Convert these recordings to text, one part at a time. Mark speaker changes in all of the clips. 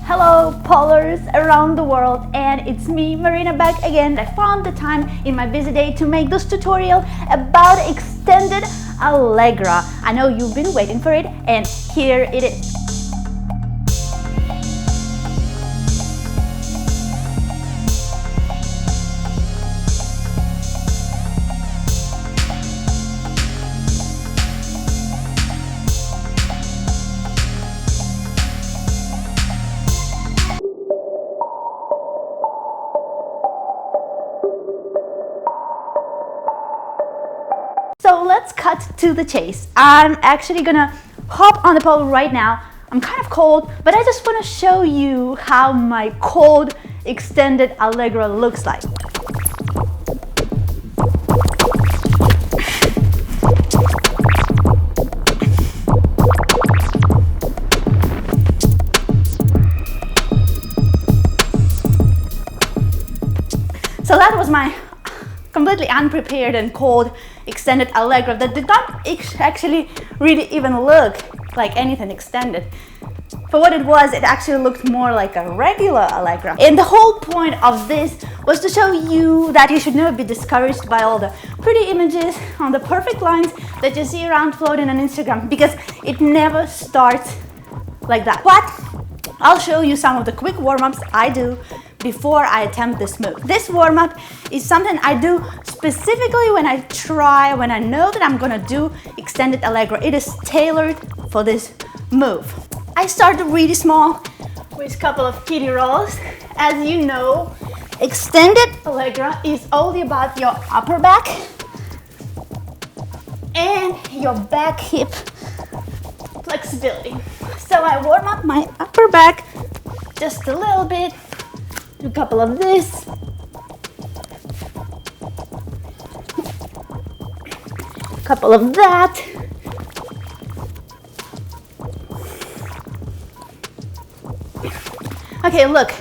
Speaker 1: Hello Polars around the world, and it's me Marina back again. I found the time in my busy day to make this tutorial about extended Allegra. I know you've been waiting for it, and here it is. So let's cut to the chase. I'm actually gonna hop on the pole right now. I'm kind of cold, but I just want to show you how my cold extended Allegra looks like. So that was my completely unprepared and cold extended Allegra that did not actually really even look like anything extended. For what it was, it actually looked more like a regular Allegra. And the whole point of this was to show you that you should never be discouraged by all the pretty images on the perfect lines that you see around floating on Instagram, because it never starts like that. But I'll show you some of the quick warm-ups I do before I attempt this move. This warm-up is something I do specifically when I know that I'm gonna do extended Allegra. It is tailored for this move. I start really small with a couple of kitty rolls. As you know, extended Allegra is only about your upper back and your back hip flexibility. So I warm up my upper back just a little bit. Do a couple of this. A couple of that. Okay, look,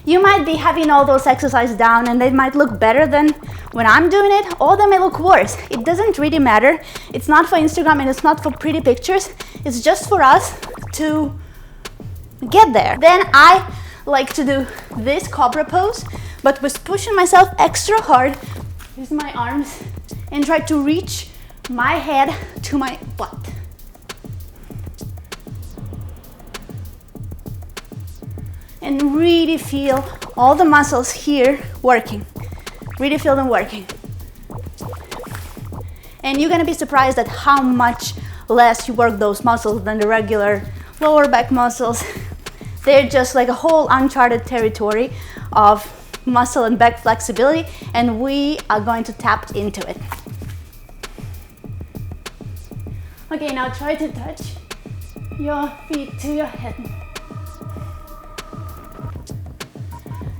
Speaker 1: you might be having all those exercises down and they might look better than when I'm doing it, or they may look worse. It doesn't really matter. It's not for Instagram and it's not for pretty pictures. It's just for us to get there. Then I like to do this cobra pose, but with pushing myself extra hard, use my arms and try to reach my head to my butt. And really feel all the muscles here working. Really feel them working. And you're gonna be surprised at how much less you work those muscles than the regular lower back muscles. They're just like a whole uncharted territory of muscle and back flexibility, and we are going to tap into it. Okay, now try to touch your feet to your head.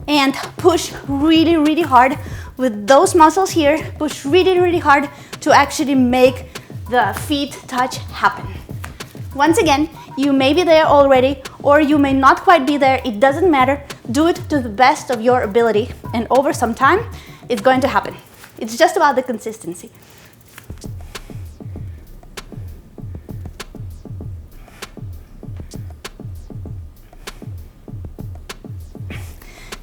Speaker 1: And push really, really hard with those muscles here. Push really, really hard to actually make the feet touch happen. Once again, you may be there already, or you may not quite be there. It doesn't matter. Do it to the best of your ability, and over some time, it's going to happen. It's just about the consistency.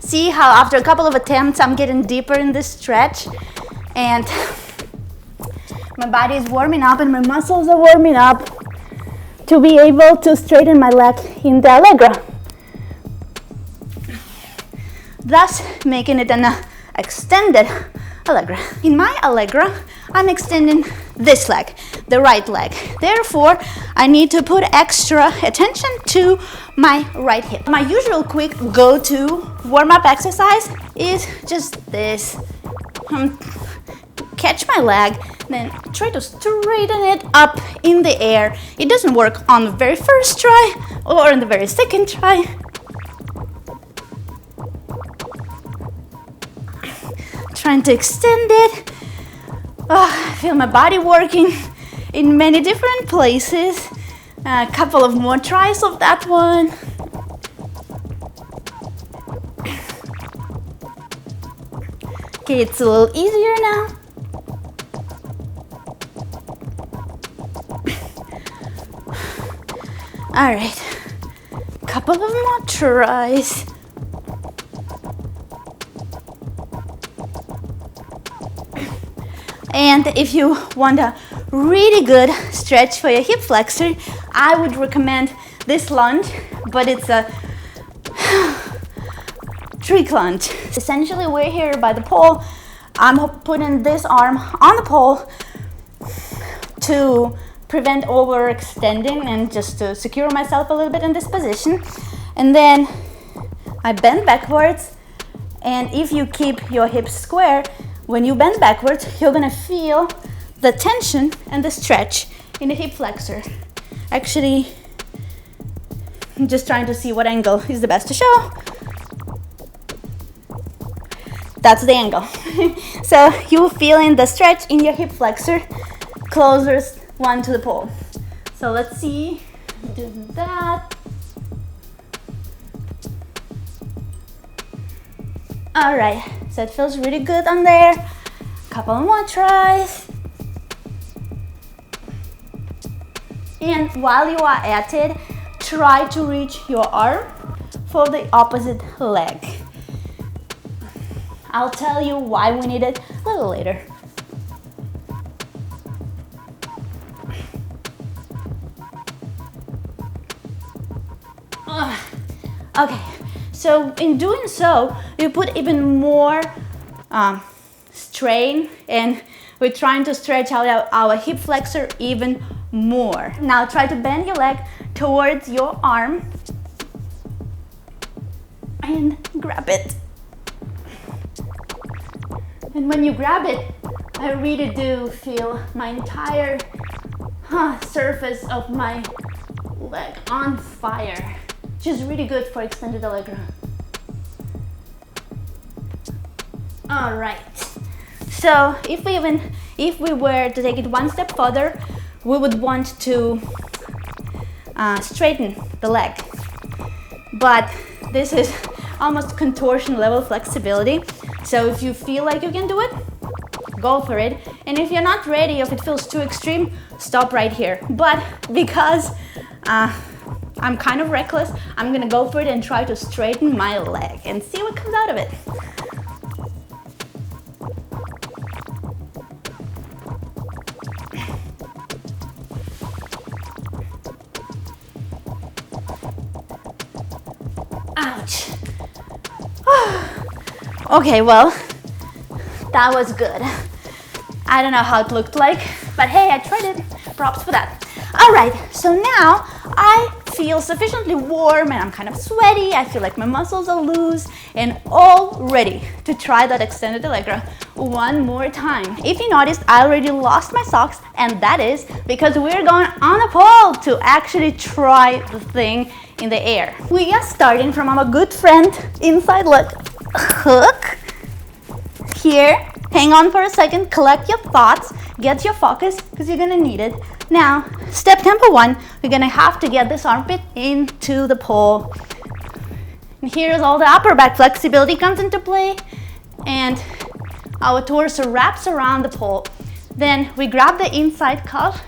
Speaker 1: See how after a couple of attempts, I'm getting deeper in this stretch, and my body is warming up and my muscles are warming up to be able to straighten my leg in the Allegra, thus making it an extended Allegra. In my Allegra, I'm extending this leg, the right leg. Therefore, I need to put extra attention to my right hip. My usual quick go-to warm-up exercise is just this. Catch my leg, then try to straighten it up in the air. It doesn't work on the very first try or on the very second try. Trying to extend it. I feel my body working in many different places. A couple of more tries of that one. Okay, it's a little easier now. All right, couple of more tries. And if you want a really good stretch for your hip flexor, I would recommend this lunge, but it's a trick lunge. Essentially, we're here by the pole. I'm putting this arm on the pole to prevent overextending and just to secure myself a little bit in this position. And then I bend backwards, and if you keep your hips square, when you bend backwards, you're gonna feel the tension and the stretch in the hip flexor. Actually, I'm just trying to see what angle is the best to show. That's the angle. So you're feeling the stretch in your hip flexor, closest one to the pole. So let's see, do that. All right, so it feels really good on there. Couple more tries. And while you are at it, try to reach your arm for the opposite leg. I'll tell you why we need it a little later. Okay, so in doing so, you put even more strain, and we're trying to stretch out our hip flexor even more. Now try to bend your leg towards your arm and grab it. And when you grab it, I really do feel my entire surface of my leg on fire, which is really good for extended Allegra. All right, so if we were to take it one step further, we would want to straighten the leg, but this is almost contortion level flexibility. So if you feel like you can do it, go for it. And if you're not ready, if it feels too extreme, stop right here. But because I'm kind of reckless, I'm gonna go for it and try to straighten my leg and see what comes out of it. Ouch. Okay, well, that was good. I don't know how it looked like, but hey, I tried it. Props for that. All right, so now I feel sufficiently warm and I'm kind of sweaty. I feel like my muscles are loose and all ready to try that extended Allegra one more time. If you noticed, I already lost my socks, and that is because we're going on a pole to actually try the thing in the air. We are starting from our good friend inside leg hook. Here, hang on for a second, collect your thoughts, get your focus, because you're gonna need it. Now, step number one, we're gonna have to get this armpit into the pole. And here's all the upper back flexibility comes into play, and our torso wraps around the pole. Then we grab the inside cuff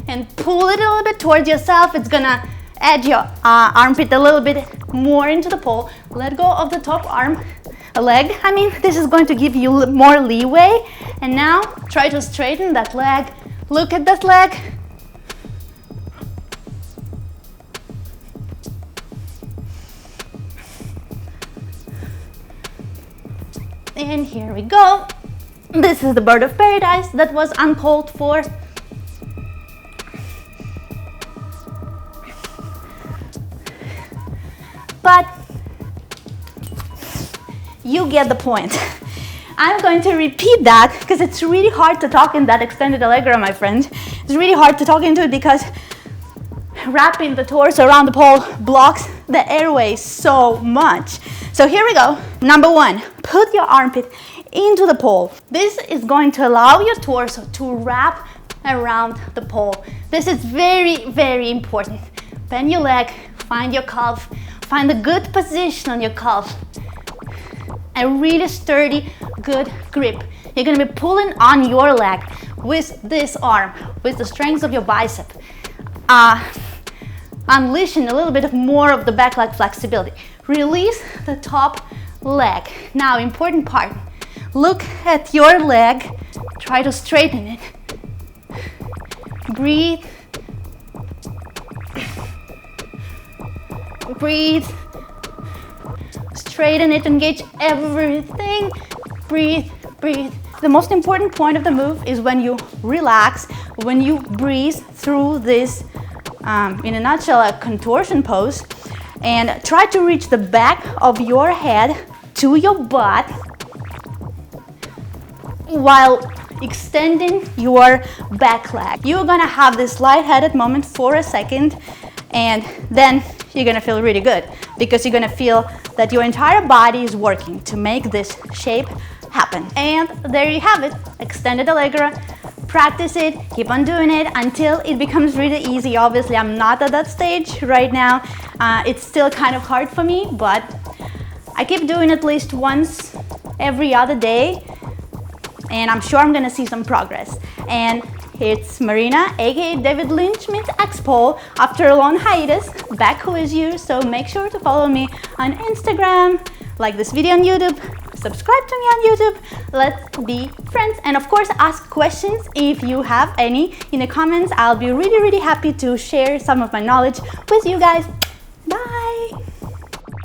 Speaker 1: and pull it a little bit towards yourself. It's gonna edge your armpit a little bit more into the pole. Let go of the top leg. I mean, this is going to give you more leeway. And now try to straighten that leg. Look at that leg. And here we go. This is the bird of paradise that was uncalled for. But you get the point. I'm going to repeat that because it's really hard to talk in that extended Allegra, my friend. It's really hard to talk into it because wrapping the torso around the pole blocks the airway so much. So here we go. Number one, put your armpit into the pole. This is going to allow your torso to wrap around the pole. This is very, very important. Bend your leg, find your calf, find a good position on your calf. A really sturdy, good grip. You're gonna be pulling on your leg with this arm, with the strength of your bicep. unleashing a little bit more of the back leg flexibility. Release the top leg. Now, important part. Look at your leg. Try to straighten it. Breathe. Breathe. Straighten it, engage everything. Breathe, breathe. The most important point of the move is when you relax, when you breathe through this, in a nutshell, a contortion pose, and try to reach the back of your head to your butt while extending your back leg. You're gonna have this lightheaded moment for a second, and then you're gonna feel really good because you're gonna feel that your entire body is working to make this shape happen. And there you have it, extended Allegra. Practice it, keep on doing it until it becomes really easy. Obviously, I'm not at that stage right now. It's still kind of hard for me, but I keep doing at least once every other day, and I'm sure I'm gonna see some progress. And it's Marina, aka David Lynch meets X-Pole, after a long hiatus, back with you. So make sure to follow me on Instagram, like this video on YouTube, subscribe to me on YouTube. Let's be friends, and of course ask questions if you have any in the comments. I'll be really happy to share some of my knowledge with you guys.